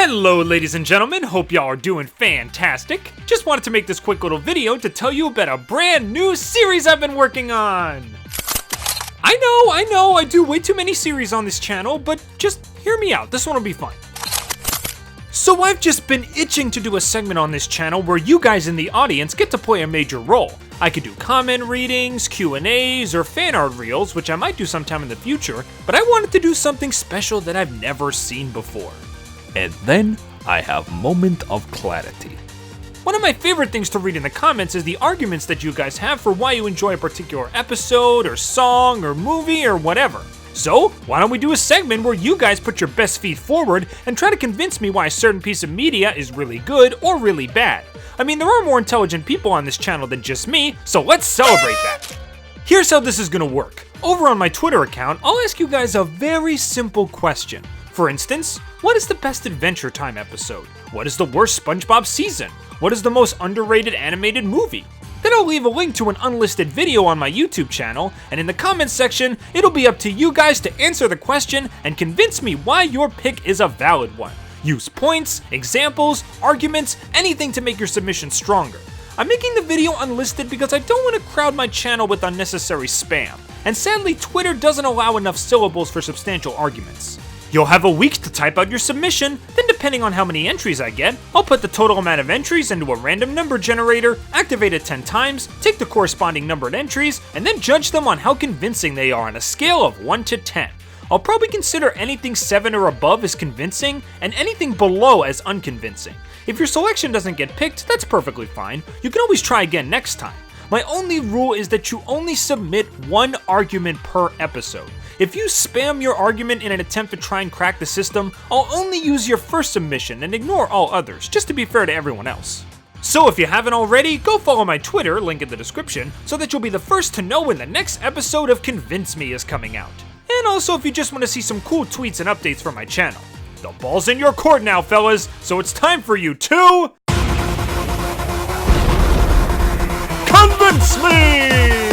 Hello ladies and gentlemen, hope y'all are doing fantastic. Just wanted to make this quick little video to tell you about a brand new series I've been working on. I know, I do way too many series on this channel, but just hear me out, this one will be fun. So I've just been itching to do a segment on this channel where you guys in the audience get to play a major role. I could do comment readings, Q&As, or fan art reels, which I might do sometime in the future, but I wanted to do something special that I've never seen before. And then I have moment of clarity. One of my favorite things to read in the comments is the arguments that you guys have for why you enjoy a particular episode, or song, or movie, or whatever. So, why don't we do a segment where you guys put your best feet forward and try to convince me why a certain piece of media is really good or really bad. I mean, there are more intelligent people on this channel than just me, so let's celebrate that. Here's how this is gonna work. Over on my Twitter account, I'll ask you guys a very simple question. For instance, what is the best Adventure Time episode? What is the worst SpongeBob season? What is the most underrated animated movie? Then I'll leave a link to an unlisted video on my YouTube channel, and in the comments section, it'll be up to you guys to answer the question and convince me why your pick is a valid one. Use points, examples, arguments, anything to make your submission stronger. I'm making the video unlisted because I don't want to crowd my channel with unnecessary spam, and sadly Twitter doesn't allow enough syllables for substantial arguments. You'll have a week to type out your submission, then depending on how many entries I get, I'll put the total amount of entries into a random number generator, activate it 10 times, take the corresponding numbered entries, and then judge them on how convincing they are on a scale of 1 to 10. I'll probably consider anything 7 or above as convincing, and anything below as unconvincing. If your selection doesn't get picked, that's perfectly fine. You can always try again next time. My only rule is that you only submit one argument per episode. If you spam your argument in an attempt to try and crack the system, I'll only use your first submission and ignore all others, just to be fair to everyone else. So if you haven't already, go follow my Twitter, link in the description, so that you'll be the first to know when the next episode of Convince Me is coming out. And also if you just want to see some cool tweets and updates from my channel. The ball's in your court now, fellas, so it's time for you to... Convince Me!